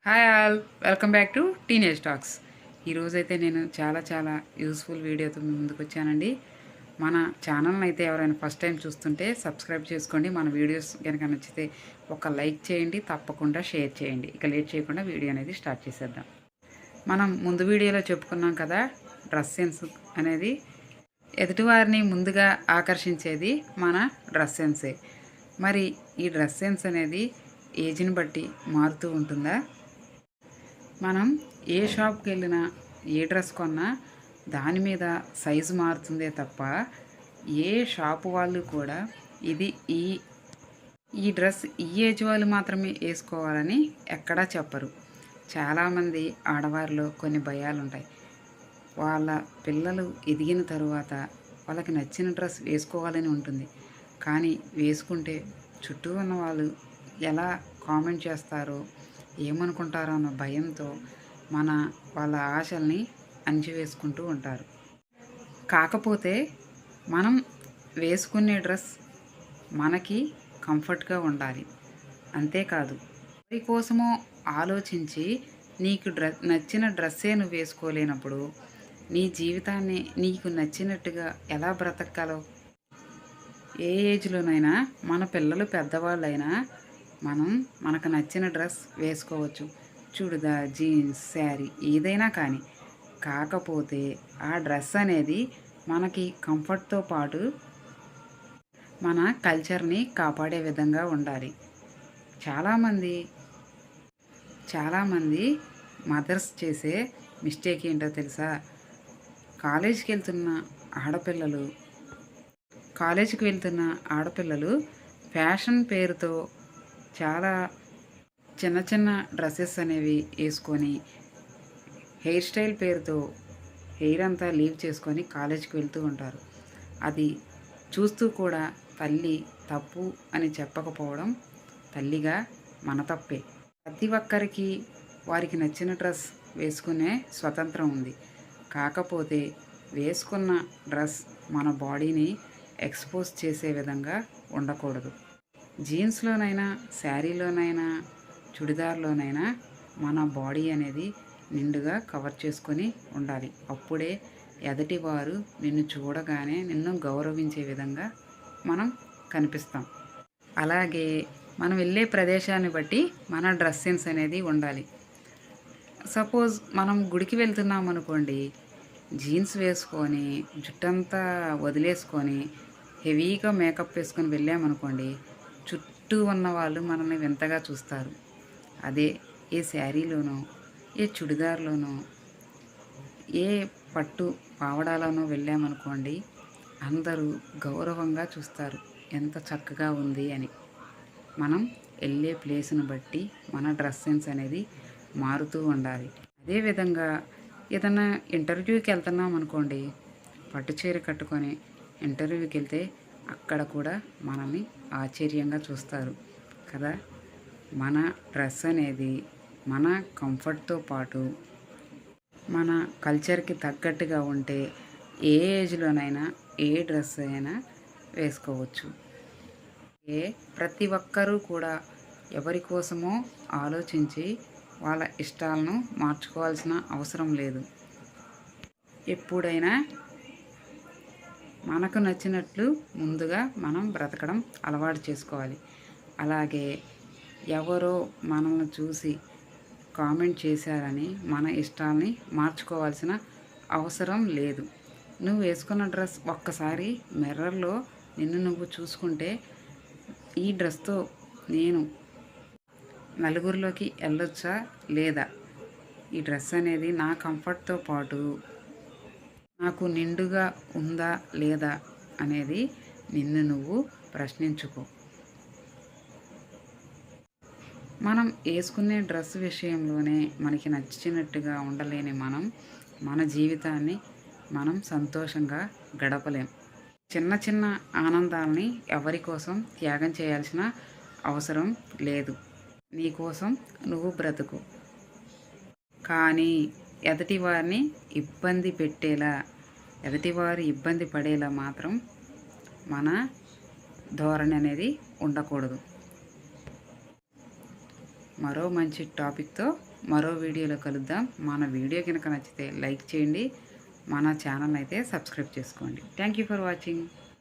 Hi all, welcome back to teenage talks. ఈరోజైతే నేను చాలా యూస్ఫుల్ వీడియోతో మీ ముందుకు వచ్చానండి. మన ఛానల్ని అయితే ఎవరైనా ఫస్ట్ టైం చూస్తుంటే సబ్స్క్రైబ్ చేసుకోండి. మన వీడియోస్ కనుక నచ్చితే ఒక లైక్ చేయండి, తప్పకుండా షేర్ చేయండి. ఇక లేట్ చేయకుండా వీడియో అనేది స్టార్ట్ చేసేద్దాం. మనం ముందు వీడియోలో చెప్పుకున్నాం కదా, డ్రెస్ సెన్స్ అనేది ఎదుటివారిని ముందుగా ఆకర్షించేది మన డ్రెస్ సెన్సే. మరి ఈ డ్రెస్ సెన్స్ అనేది ఏజ్ని బట్టి మారుతూ ఉంటుందా? మనం ఏ షాప్కి వెళ్ళినా ఏ డ్రెస్ కొన్నా దాని మీద సైజు మారుతుందే తప్ప ఏ షాపు వాళ్ళు కూడా ఇది ఈ ఈ డ్రెస్ ఈ ఏజ్ వాళ్ళు మాత్రమే వేసుకోవాలని ఎక్కడా చెప్పరు. చాలామంది ఆడవారిలో కొన్ని భయాలు ఉంటాయి. వాళ్ళ పిల్లలు ఎదిగిన తరువాత వాళ్ళకి నచ్చిన డ్రెస్ వేసుకోవాలని ఉంటుంది. కానీ వేసుకుంటే చుట్టూ ఉన్న వాళ్ళు ఎలా కామెంట్ చేస్తారో, ఏమనుకుంటారో అన్న భయంతో వాళ్ళ ఆశల్ని అణిచివేసుకుంటూ ఉంటారు. కాకపోతే మనం వేసుకునే డ్రెస్ మనకి కంఫర్ట్గా ఉండాలి. అంతేకాదు, ఎవరి కోసమో ఆలోచించి నీకు నచ్చిన డ్రెస్సే నువ్వు వేసుకోలేనప్పుడు నీ జీవితాన్ని నీకు నచ్చినట్టుగా ఎలా బ్రతకగలవు? ఏ ఏజ్లోనైనా మన పిల్లలు పెద్దవాళ్ళైనా మనకు నచ్చిన డ్రెస్ వేసుకోవచ్చు. చుడిదార్, జీన్స్, శారీ ఏదైనా కానీ. కాకపోతే ఆ డ్రెస్ అనేది మనకి కంఫర్ట్తో పాటు మన కల్చర్ని కాపాడే విధంగా ఉండాలి. చాలామంది మదర్స్ చేసే మిస్టేక్ ఏంటో తెలుసా? కాలేజీకి వెళ్తున్న ఆడపిల్లలు ఫ్యాషన్ పేరుతో చాలా చిన్న డ్రెస్సెస్ అనేవి వేసుకొని, హెయిర్ స్టైల్ పేరుతో హెయిర్ అంతా లీవ్ చేసుకొని కాలేజీకి వెళ్తూ ఉంటారు. అది చూస్తూ కూడా తల్లి తప్పు అని చెప్పకపోవడం తల్లిగా మన తప్పే. ప్రతి ఒక్కరికి వారికి నచ్చిన డ్రెస్ వేసుకునే స్వతంత్రం ఉంది. కాకపోతే వేసుకున్న డ్రెస్ మన బాడీని ఎక్స్పోజ్ చేసే విధంగా ఉండకూడదు. జీన్స్లోనైనా, శారీలోనైనా, చుడిదార్లోనైనా మన బాడీ అనేది నిండుగా కవర్ చేసుకొని ఉండాలి. అప్పుడే ఎదుటివారు నిన్ను చూడగానే నిన్ను గౌరవించే విధంగా మనం కనిపిస్తాం. అలాగే మనం వెళ్ళే ప్రదేశాన్ని బట్టి మన డ్రెస్ సెన్స్ అనేది ఉండాలి. సపోజ్ మనం గుడికి వెళ్తున్నాం అనుకోండి, జీన్స్ వేసుకొని జుట్టంతా వదిలేసుకొని హెవీగా మేకప్ వేసుకొని వెళ్ళామనుకోండి, చుట్టూ ఉన్న వాళ్ళు మనల్ని వింతగా చూస్తారు. అదే ఏ శారీలోనో, ఏ చుడిదార్లోనో, ఏ పట్టు పావడాలోనో వెళ్ళామనుకోండి, అందరూ గౌరవంగా చూస్తారు, ఎంత చక్కగా ఉంది అని. మనం వెళ్ళే ప్లేస్ను బట్టి మన డ్రెస్ సెన్స్ అనేది మారుతూ ఉండాలి. అదేవిధంగా ఏదన్నా ఇంటర్వ్యూకి వెళ్తున్నాం అనుకోండి, పట్టు చీర కట్టుకొని ఇంటర్వ్యూకి వెళ్తే అక్కడ కూడా మనల్ని ఆశ్చర్యంగా చూస్తారు కదా. మన డ్రెస్ అనేది మన కంఫర్ట్తో పాటు మన కల్చర్కి తగ్గట్టుగా ఉంటే ఏ ఏజ్లోనైనా ఏ డ్రెస్ అయినా వేసుకోవచ్చు. ప్రతి ఒక్కరూ కూడా ఎవరి కోసమో ఆలోచించి వాళ్ళ ఇష్టాలను మార్చుకోవాల్సిన అవసరం లేదు. ఎప్పుడైనా మనకు నచ్చినట్లు ముందుగా మనం బ్రతకడం అలవాటు చేసుకోవాలి. అలాగే ఎవరో మనల్ని చూసి కామెంట్ చేశారని మన ఇష్టాలని మార్చుకోవాల్సిన అవసరం లేదు. నువ్వు వేసుకున్న డ్రెస్ ఒక్కసారి మిర్రర్లో నిన్ను నువ్వు చూసుకుంటే, ఈ డ్రెస్తో నేను నలుగురిలోకి వెళ్ళొచ్చా లేదా, ఈ డ్రెస్ అనేది నా కంఫర్ట్తో పాటు నాకు నిండుగా ఉందా లేదా అనేది నిన్ను నువ్వు ప్రశ్నించుకో. మనం వేసుకునే డ్రెస్ విషయంలోనే మనకి నచ్చినట్టుగా ఉండలేని మన జీవితాన్ని మనం సంతోషంగా గడపలేం. చిన్న ఆనందాలని ఎవరి కోసం త్యాగం చేయాల్సిన అవసరం లేదు. నీ కోసం నువ్వు బ్రతుకు. కానీ ఎదుటివారిని ఎదుటివారు ఇబ్బంది పడేలా మాత్రం మన ధోరణి అనేది ఉండకూడదు. మరో మంచి టాపిక్తో మరో వీడియోలో కలుద్దాం. మన వీడియో కనుక నచ్చితే లైక్ చేయండి. మన ఛానల్ అయితే సబ్స్క్రైబ్ చేసుకోండి. Thank you for watching.